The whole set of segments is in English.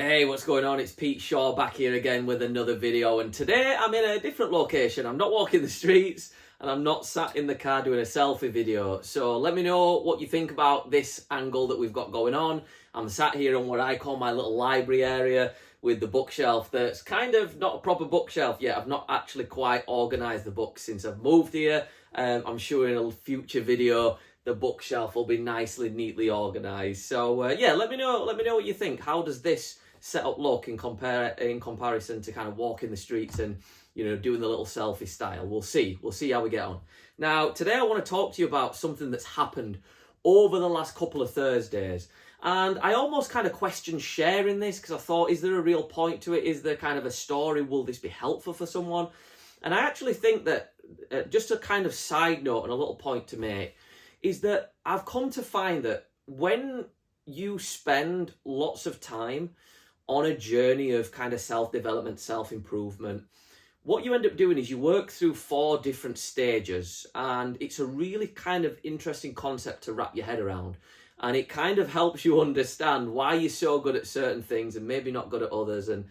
Hey, what's going on? It's Pete Shaw back here again with another video, and today I'm in a different location. I'm not walking the streets and I'm not sat in the car doing a selfie video. So let me know what you think about this angle that we've got going on. I'm sat here on what I call my little library area with the bookshelf that's kind of not a proper bookshelf yet. I've not actually quite organised the books since I've moved here. I'm sure in a future video the bookshelf will be nicely, neatly organised. So yeah, let me know what you think. How does this setup look in comparison to kind of walking the streets and, you know, doing the little selfie style? We'll see how we get on. Now, today I want to talk to you about something that's happened over the last couple of Thursdays. And I almost kind of questioned sharing this because I thought, is there a real point to it? Is there kind of a story? Will this be helpful for someone? And I actually think that, just a kind of side note and a little point to make, is that I've come to find that when you spend lots of time on a journey of kind of self-development, self-improvement, what you end up doing is you work through 4 different stages, and it's a really kind of interesting concept to wrap your head around. And it kind of helps you understand why you're so good at certain things and maybe not good at others, and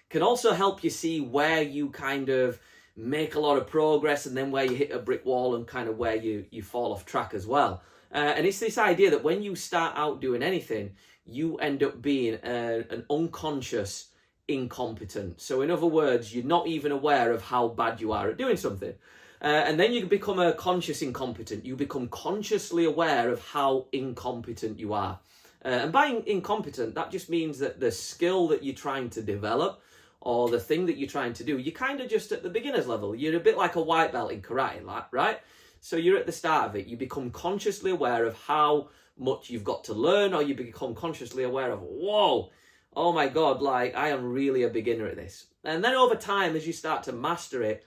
can also help you see where you kind of make a lot of progress and then where you hit a brick wall and kind of where you fall off track as well. And it's this idea that when you start out doing anything, you end up being an unconscious incompetent. So in other words, you're not even aware of how bad you are at doing something. And then you become a conscious incompetent. You become consciously aware of how incompetent you are. And by incompetent, that just means that the skill that you're trying to develop or the thing that you're trying to do, you're kind of just at the beginner's level. You're a bit like a white belt in karate, right? So you're at the start of it. You become consciously aware of how much you've got to learn, or you become consciously aware of, whoa, oh my God, like I am really a beginner at this. And then over time, as you start to master it,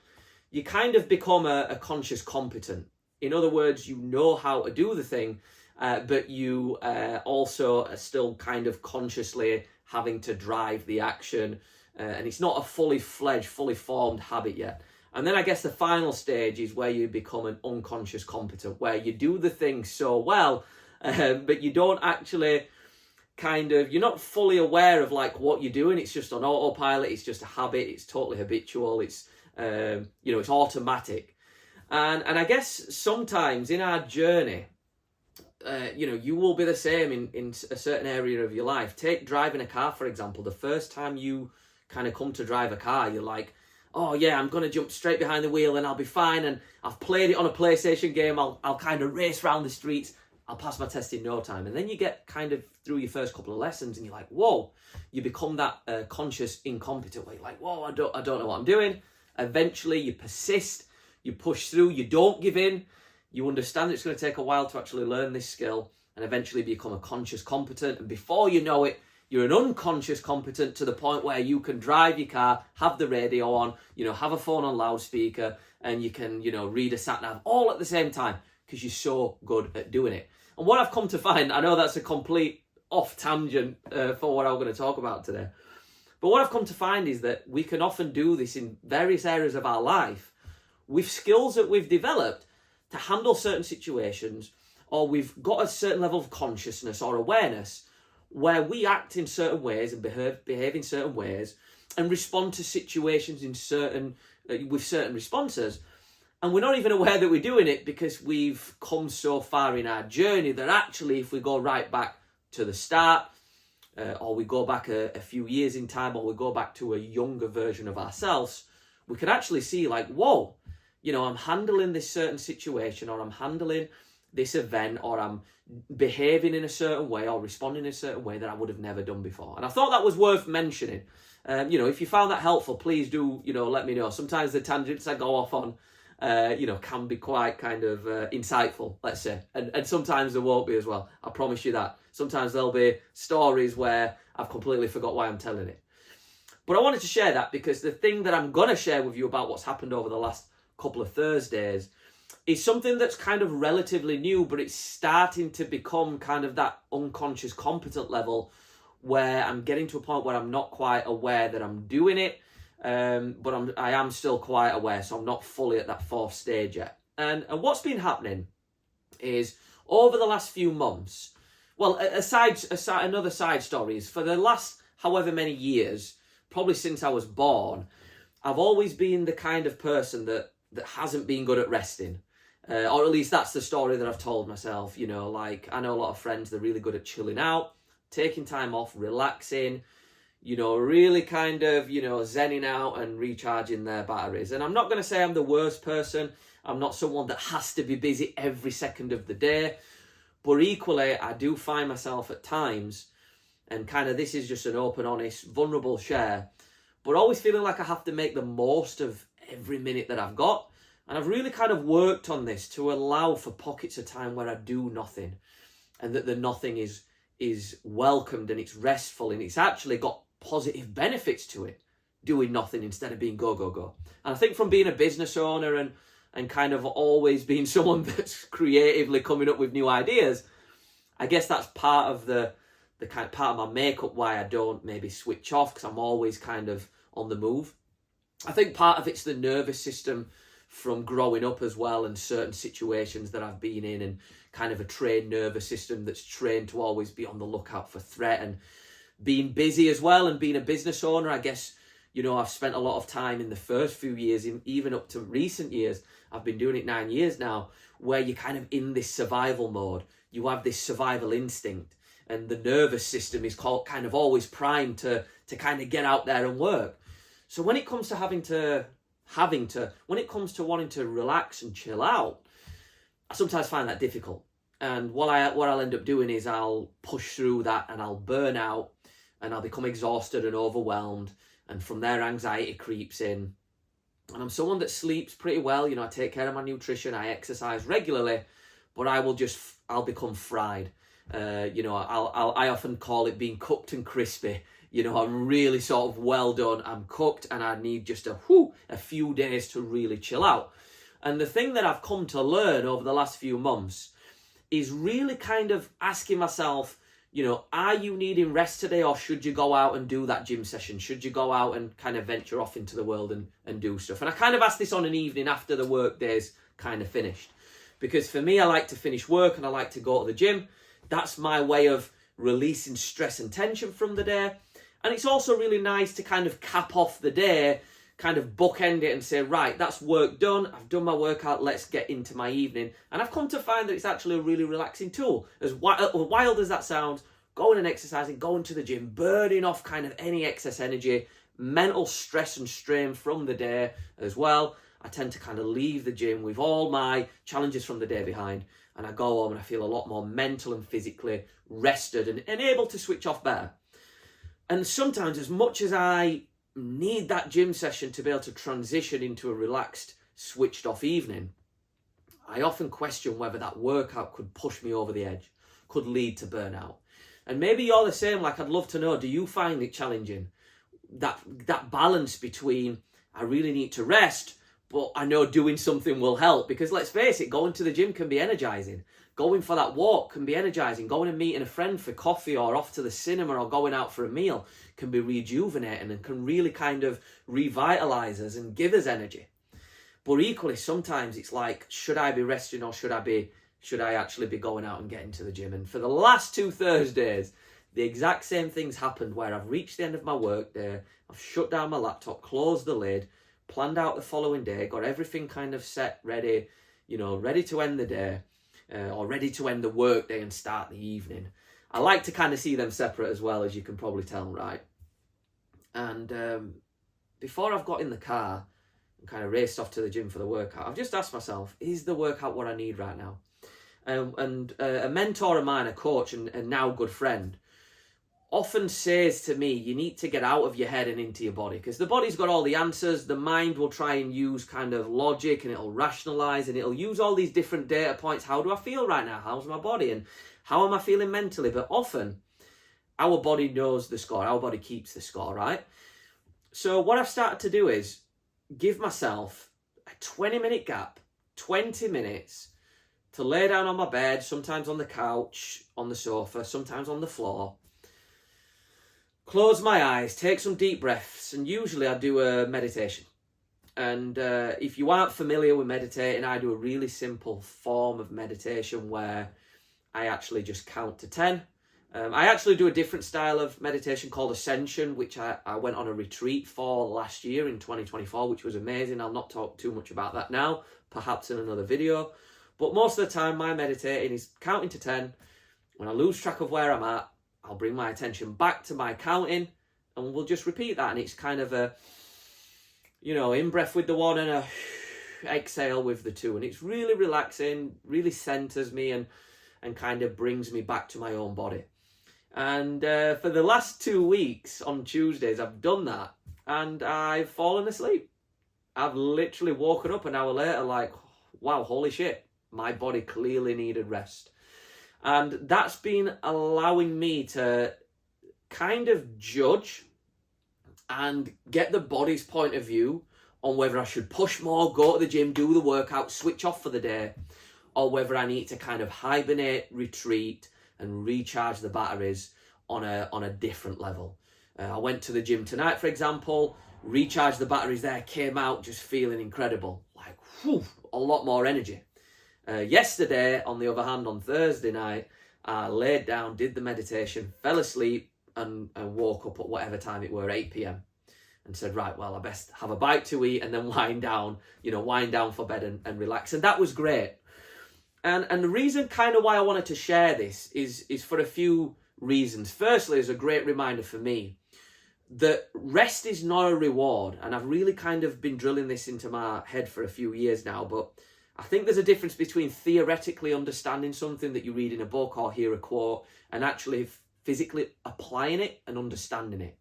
you kind of become a conscious competent. In other words, you know how to do the thing, but you also are still kind of consciously having to drive the action. And it's not a fully fledged, fully formed habit yet. And then I guess the final stage is where you become an unconscious competent, where you do the thing so well, but you don't actually you're not fully aware of like what you're doing. It's just on autopilot. It's just a habit. It's totally habitual. It's, it's automatic. And I guess sometimes in our journey, you will be the same in a certain area of your life. Take driving a car, for example. The first time you kind of come to drive a car, you're like, oh yeah, I'm going to jump straight behind the wheel and I'll be fine. And I've played it on a PlayStation game. I'll kind of race around the streets. I'll pass my test in no time. And then you get kind of through your first couple of lessons and you're like, whoa, you become that conscious incompetent way. Like, whoa, I don't know what I'm doing. Eventually you persist, you push through, you don't give in. You understand it's going to take a while to actually learn this skill and eventually become a conscious competent. And before you know it, you're an unconscious competent to the point where you can drive your car, have the radio on, have a phone on loudspeaker, and you can, read a sat nav all at the same time because you're so good at doing it. And what I've come to find, I know that's a complete off tangent for what I'm going to talk about today, but what I've come to find is that we can often do this in various areas of our life with skills that we've developed to handle certain situations, or we've got a certain level of consciousness or awareness where we act in certain ways and behave in certain ways and respond to situations with certain responses. And we're not even aware that we're doing it because we've come so far in our journey that actually if we go right back to the start, or we go back a few years in time, or we go back to a younger version of ourselves, we can actually see like, whoa, I'm handling this certain situation, or I'm handling this event, or I'm behaving in a certain way or responding in a certain way that I would have never done before. And I thought that was worth mentioning. If you found that helpful, please do, let me know. Sometimes the tangents I go off on, can be quite kind of insightful, let's say. And sometimes there won't be as well. I promise you that. Sometimes there'll be stories where I've completely forgot why I'm telling it. But I wanted to share that because the thing that I'm going to share with you about what's happened over the last couple of Thursdays is something that's kind of relatively new, but it's starting to become kind of that unconscious competent level where I'm getting to a point where I'm not quite aware that I'm doing it, but I am still quite aware, so I'm not fully at that 4th stage yet. And what's been happening is over the last few months, well, another side story is for the last however many years, probably since I was born, I've always been the kind of person that hasn't been good at resting. Or at least that's the story that I've told myself. You know, like, I know a lot of friends, they're really good at chilling out, taking time off, relaxing, you know, really kind of, you know, zenning out and recharging their batteries. And I'm not going to say I'm the worst person. I'm not someone that has to be busy every second of the day. But equally, I do find myself at times, and kind of this is just an open, honest, vulnerable share, but always feeling like I have to make the most of every minute that I've got. And I've really kind of worked on this to allow for pockets of time where I do nothing, and that the nothing is welcomed and it's restful and it's actually got positive benefits to it, doing nothing instead of being go, go, go. And I think from being a business owner and kind of always being someone that's creatively coming up with new ideas, I guess that's part of the kind of part of my makeup why I don't maybe switch off, because I'm always kind of on the move. I think part of it's the nervous system from growing up as well, and certain situations that I've been in, and kind of a trained nervous system that's trained to always be on the lookout for threat, and being busy as well, and being a business owner. I guess, you know, I've spent a lot of time in the first few years, even up to recent years, I've been doing it 9 years now, where you're kind of in this survival mode. You have this survival instinct, and the nervous system is kind of always primed to kind of get out there and work. So when it comes to when it comes to wanting to relax and chill out, I sometimes find that difficult. And what I'll end up doing is I'll push through that, and I'll burn out, and I'll become exhausted and overwhelmed. And from there, anxiety creeps in. And I'm someone that sleeps pretty well. You know, I take care of my nutrition, I exercise regularly, but I'll become fried. You know, I often call it being cooked and crispy. You know, I'm really sort of well done. I'm cooked, and I need just a few days to really chill out. And the thing that I've come to learn over the last few months is really kind of asking myself, you know, are you needing rest today, or should you go out and do that gym session? Should you go out and kind of venture off into the world and do stuff? And I kind of ask this on an evening after the work day's kind of finished. Because for me, I like to finish work and I like to go to the gym. That's my way of releasing stress and tension from the day. And it's also really nice to kind of cap off the day, kind of bookend it and say, right, that's work done. I've done my workout. Let's get into my evening. And I've come to find that it's actually a really relaxing tool. As wild as that sounds, going and exercising, going to the gym, burning off kind of any excess energy, mental stress and strain from the day as well. I tend to kind of leave the gym with all my challenges from the day behind, and I go home and I feel a lot more mental and physically rested and able to switch off better. And sometimes, as much as I need that gym session to be able to transition into a relaxed, switched off evening, I often question whether that workout could push me over the edge, could lead to burnout. And maybe you're the same. Like, I'd love to know, do you find it challenging? That balance between, I really need to rest, but I know doing something will help. Because let's face it, going to the gym can be energizing. Going for that walk can be energizing. Going and meeting a friend for coffee, or off to the cinema, or going out for a meal can be rejuvenating and can really kind of revitalize us and give us energy. But equally, sometimes it's like, should I be resting, or should I actually be going out and getting to the gym? And for the last 2 Thursdays, the exact same things happened, where I've reached the end of my work day, I've shut down my laptop, closed the lid, planned out the following day, got everything kind of set, ready, you know, ready to end the day, or ready to end the work day and start the evening. I like to kind of see them separate as well, as you can probably tell, right? And before I've got in the car and kind of raced off to the gym for the workout, I've just asked myself, is the workout what I need right now? And a mentor of mine, a coach and now good friend, often says to me, you need to get out of your head and into your body, because the body's got all the answers. The mind will try and use kind of logic, and it'll rationalize, and it'll use all these different data points. How do I feel right now? How's my body? And how am I feeling mentally? But often our body knows the score. Our body keeps the score, right? So what I've started to do is give myself a 20-minute gap, 20 minutes to lay down on my bed, sometimes on the couch, on the sofa, sometimes on the floor, close my eyes, take some deep breaths, and usually I do a meditation. And if you aren't familiar with meditating, I do a really simple form of meditation where I actually just count to 10, I actually do a different style of meditation called Ascension, which I went on a retreat for last year in 2024, which was amazing. I'll not talk too much about that now, perhaps in another video. But most of the time, my meditating is counting to 10. When I lose track of where I'm at, I'll bring my attention back to my counting, and we'll just repeat that. And it's kind of a, in-breath with the 1 and a exhale with the 2. And it's really relaxing, really centers me and kind of brings me back to my own body. And for the last 2 weeks on Tuesdays, I've done that and I've fallen asleep. I've literally woken up an hour later like, wow, holy shit, my body clearly needed rest. And that's been allowing me to kind of judge and get the body's point of view on whether I should push more, go to the gym, do the workout, switch off for the day, or whether I need to kind of hibernate, retreat, and recharge the batteries on a different level. I went to the gym tonight, for example, recharged the batteries there, came out just feeling incredible, like whew, a lot more energy. Yesterday, on the other hand, on Thursday night, I laid down, did the meditation, fell asleep, and woke up at whatever time it were, 8 p.m. and said, right, well, I best have a bite to eat and then wind down for bed and relax. And that was great. And the reason kind of why I wanted to share this is for a few reasons. Firstly, it's a great reminder for me that rest is not a reward. And I've really kind of been drilling this into my head for a few years now. But I think there's a difference between theoretically understanding something that you read in a book or hear a quote and actually physically applying it and understanding it.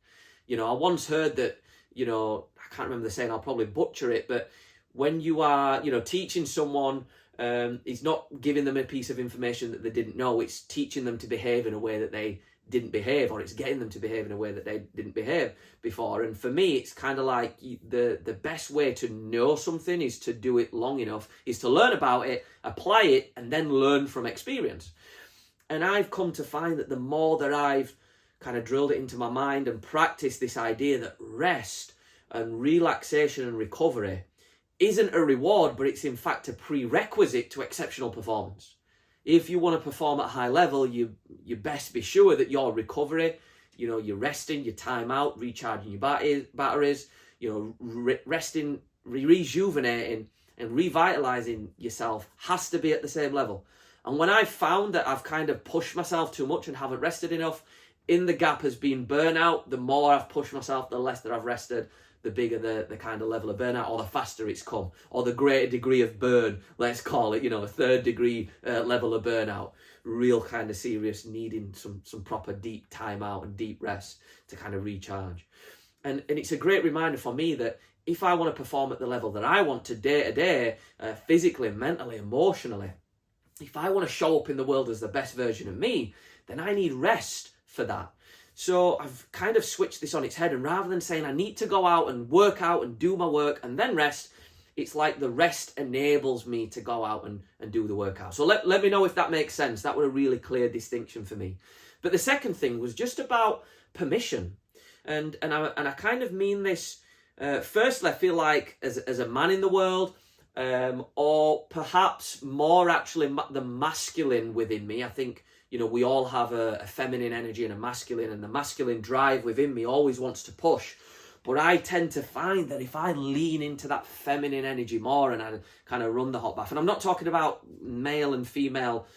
I once heard that, I can't remember the saying, I'll probably butcher it, but when you are, teaching someone, it's not giving them a piece of information that they didn't know. It's teaching them to behave in a way that they didn't behave, or it's getting them to behave in a way that they didn't behave before. And for me, it's kind of like the best way to know something is to do it long enough, is to learn about it, apply it, and then learn from experience. And I've come to find that the more that I've kind of drilled it into my mind and practiced this idea that rest and relaxation and recovery isn't a reward, but it's in fact a prerequisite to exceptional performance. If you want to perform at a high level, you best be sure that your recovery, you're resting, your time out, recharging your batteries, resting, rejuvenating and revitalizing yourself has to be at the same level. And when I've found that I've kind of pushed myself too much and haven't rested enough, in the gap has been burnout. The more I've pushed myself, the less that I've rested, the bigger the kind of level of burnout, or the faster it's come, or the greater degree of burn, let's call it, a 3rd degree level of burnout. Real kind of serious, needing some proper deep time out and deep rest to kind of recharge. And it's a great reminder for me that if I want to perform at the level that I want to day, physically, mentally, emotionally, if I want to show up in the world as the best version of me, then I need rest for that. So I've kind of switched this on its head, and rather than saying I need to go out and work out and do my work and then rest, it's like the rest enables me to go out and do the workout. So let me know if that makes sense. That was a really clear distinction for me. But the second thing was just about permission. And I kind of mean this, firstly, I feel like as a man in the world, or perhaps more actually the masculine within me. I think, we all have a feminine energy and a masculine, and the masculine drive within me always wants to push. But I tend to find that if I lean into that feminine energy more and I kind of run the hot bath, and I'm not talking about male and female,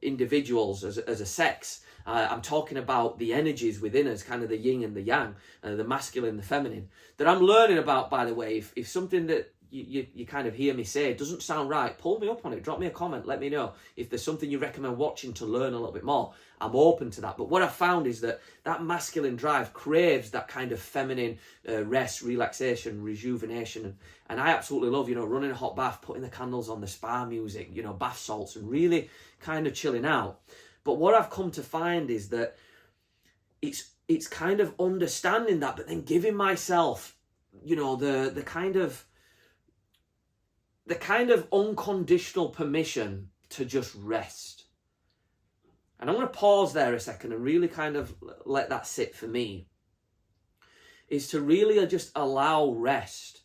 individuals as a sex. I'm talking about the energies within us, kind of the yin and the yang, the masculine, the feminine, that I'm learning about, by the way. If something that you kind of hear me say doesn't sound right, pull me up on it, drop me a comment, let me know. If there's something you recommend watching to learn a little bit more, I'm open to that. But what I found is that masculine drive craves that kind of feminine rest, relaxation, rejuvenation. And I absolutely love, running a hot bath, putting the candles on, the spa music, bath salts, and really kind of chilling out. But what I've come to find is that it's kind of understanding that, but then giving myself, the kind of unconditional permission to just rest. And I'm going to pause there a second and really kind of let that sit for me, is to really just allow rest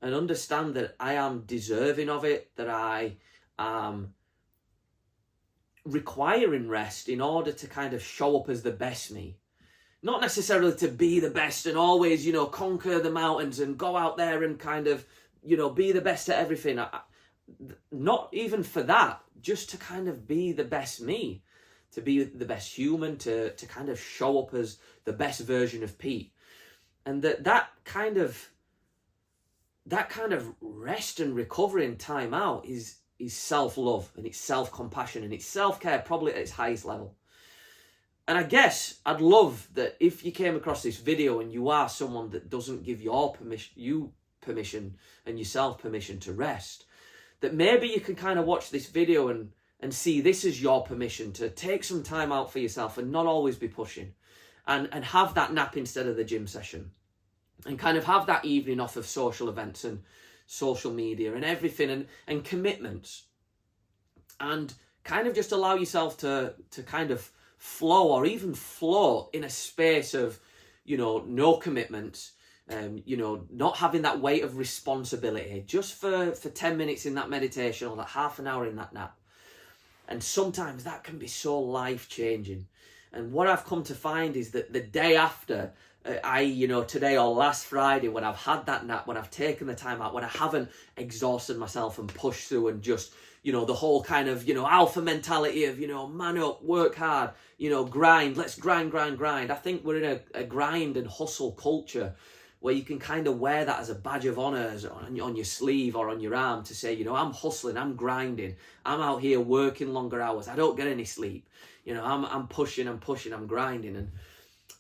and understand that I am deserving of it, that I am requiring rest in order to kind of show up as the best me. Not necessarily to be the best and always, conquer the mountains and go out there and kind of, be the best at everything. Not even for that, just to kind of be the best me, to be the best human, to kind of show up as the best version of Pete. And that kind of rest and recovery and time out is self-love, and it's self-compassion, and it's self-care, probably at its highest level. And I guess I'd love that if you came across this video and you are someone that doesn't give you permission and yourself permission to rest, that maybe you can kind of watch this video and see this as your permission to take some time out for yourself and not always be pushing, and have that nap instead of the gym session, and kind of have that evening off of social events and social media and everything, and commitments, and kind of just allow yourself to kind of flow, or even float in a space of, no commitments, not having that weight of responsibility, just for 10 minutes in that meditation or that half an hour in that nap. And sometimes that can be so life-changing. And what I've come to find is that the day after, today or last Friday, when I've had that nap, when I've taken the time out, when I haven't exhausted myself and pushed through and just, the whole kind of, alpha mentality of, man up, work hard, grind, let's grind. I think we're in a grind and hustle culture where you can kind of wear that as a badge of honor on your sleeve or on your arm to say, I'm hustling, I'm grinding, I'm out here working longer hours, I don't get any sleep, I'm pushing, I'm grinding. And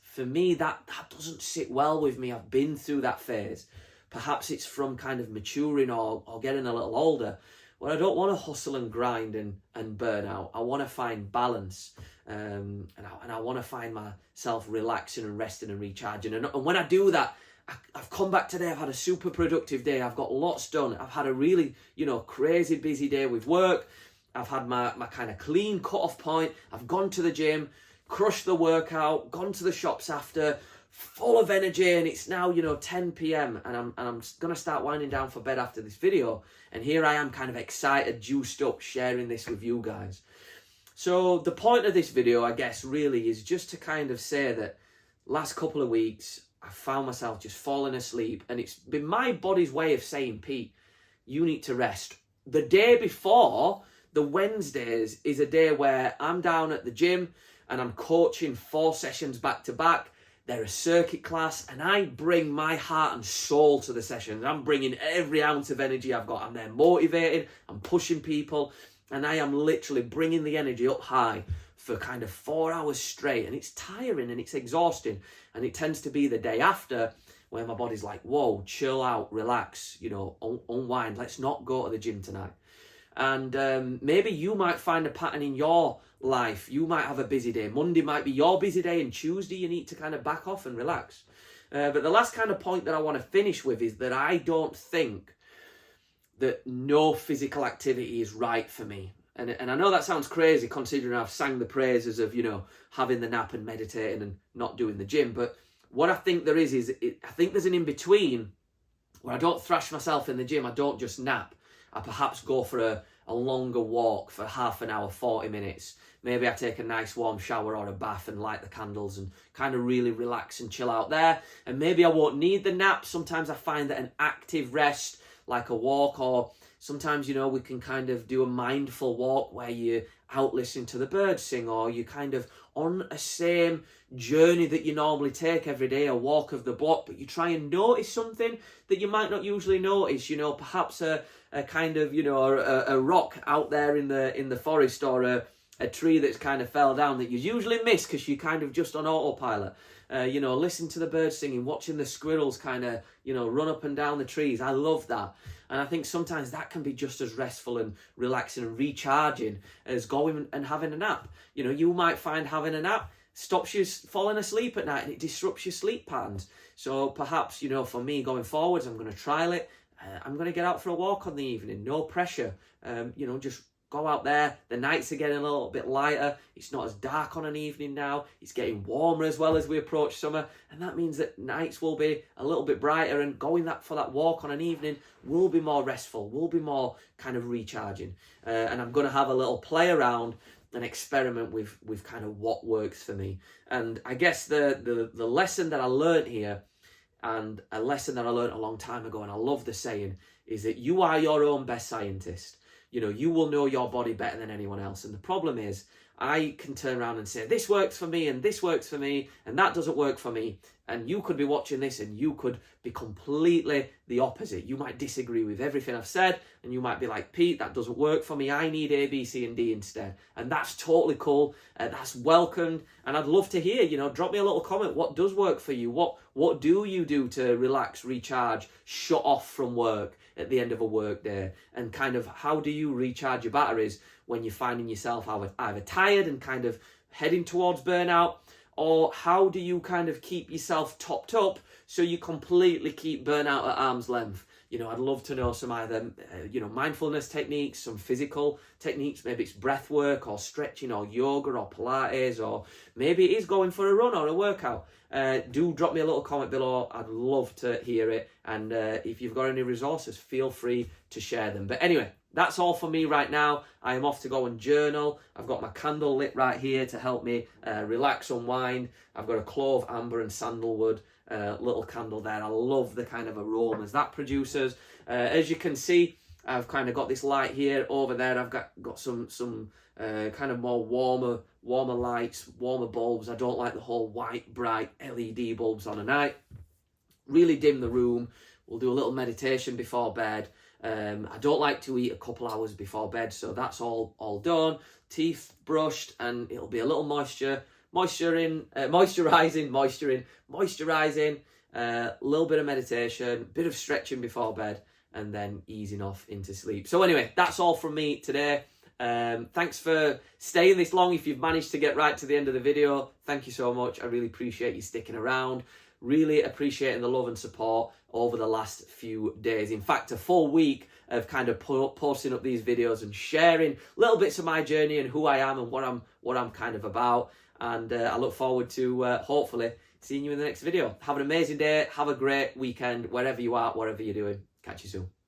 for me, that doesn't sit well with me. I've been through that phase. Perhaps it's from kind of maturing or getting a little older, where I don't want to hustle and grind and burn out. I want to find balance, and I want to find myself relaxing and resting and recharging. And when I do that, I've come back today, I've had a super productive day, I've got lots done, I've had a really, crazy busy day with work, I've had my kind of clean cut-off point, I've gone to the gym, crushed the workout, gone to the shops after, full of energy, and it's now 10 p.m. and I'm gonna start winding down for bed after this video, and here I am kind of excited, juiced up, sharing this with you guys. So the point of this video, I guess, really is just to kind of say that last couple of weeks I found myself just falling asleep, and it's been my body's way of saying, Pete, you need to rest. The day before, the Wednesdays, is a day where I'm down at the gym and I'm coaching 4 sessions back to back. They're a circuit class, and I bring my heart and soul to the sessions. I'm bringing every ounce of energy I've got. I'm there motivating, I'm pushing people, and I am literally bringing the energy up high for kind of 4 hours straight. And it's tiring and it's exhausting. And it tends to be the day after where my body's like, whoa, chill out, relax, unwind. Let's not go to the gym tonight. And maybe you might find a pattern in your life. You might have a busy day. Monday might be your busy day, and Tuesday you need to kind of back off and relax. But the last kind of point that I want to finish with is that I don't think that no physical activity is right for me. And I know that sounds crazy considering I've sang the praises of, having the nap and meditating and not doing the gym. But what I think there is I think there's an in-between where I don't thrash myself in the gym. I don't just nap. I perhaps go for a longer walk for half an hour, 40 minutes. Maybe I take a nice warm shower or a bath and light the candles and kind of really relax and chill out there. And maybe I won't need the nap. Sometimes I find that an active rest, like a walk, or sometimes, we can kind of do a mindful walk where you're out listening to the birds sing, or you kind of on a same journey that you normally take every day, a walk of the block, but you try and notice something that you might not usually notice, perhaps a kind of, a rock out there in the forest, or a tree that's kind of fell down that you usually miss because you're kind of just on autopilot. Listen to the birds singing, watching the squirrels kind of, run up and down the trees. I love that. And I think sometimes that can be just as restful and relaxing and recharging as going and having a nap. You might find having a nap stops you falling asleep at night and it disrupts your sleep patterns. So perhaps, for me going forwards, I'm going to trial it. I'm going to get out for a walk on the evening, no pressure. Just go out there. The nights are getting a little bit lighter. It's not as dark on an evening now. It's getting warmer as well as we approach summer. And that means that nights will be a little bit brighter, and going for that walk on an evening will be more restful, will be more kind of recharging. And I'm going to have a little play around and experiment with kind of what works for me. And I guess the lesson that I learned here, and a lesson that I learned a long time ago, and I love the saying, is that you are your own best scientist. You know, you will know your body better than anyone else. And the problem is, I can turn around and say, this works for me, and this works for me, and that doesn't work for me. And you could be watching this and you could be completely the opposite. You might disagree with everything I've said, and you might be like, Pete, that doesn't work for me. I need A, B, C, and D instead. And that's totally cool. That's welcomed. And I'd love to hear, you know, drop me a little comment. What does work for you? What do you do to relax, recharge, shut off from work at the end of a work day? And kind of how do you recharge your batteries when you're finding yourself either tired and kind of heading towards burnout, or how do you kind of keep yourself topped up so you completely keep burnout at arm's length? You know, I'd love to know some either, mindfulness techniques, some physical techniques. Maybe it's breath work or stretching or yoga or Pilates, or maybe it is going for a run or a workout. Do drop me a little comment below. I'd love to hear it. And if you've got any resources, feel free to share them. But anyway, that's all for me right now. I am off to go and journal. I've got my candle lit right here to help me relax, unwind. I've got a clove, amber and sandalwood little candle there. I love the kind of aromas that produces. As you can see, I've kind of got this light here. Over there, I've got some kind of more warmer lights, warmer bulbs. I don't like the whole white, bright LED bulbs on a night. Really dim the room. We'll do a little meditation before bed. I don't like to eat a couple hours before bed, so that's all done. Teeth brushed, and it'll be a little moisturizing, a little bit of meditation, bit of stretching before bed, and then easing off into sleep. So anyway, that's all from me today. Thanks for staying this long. If you've managed to get right to the end of the video, thank you so much. I really appreciate you sticking around. Really appreciating the love and support over the last few days. In fact, a full week of kind of posting up these videos and sharing little bits of my journey and who I am and what I'm kind of about. And I look forward to hopefully seeing you in the next video. Have an amazing day. Have a great weekend wherever you are, whatever you're doing. Catch you soon.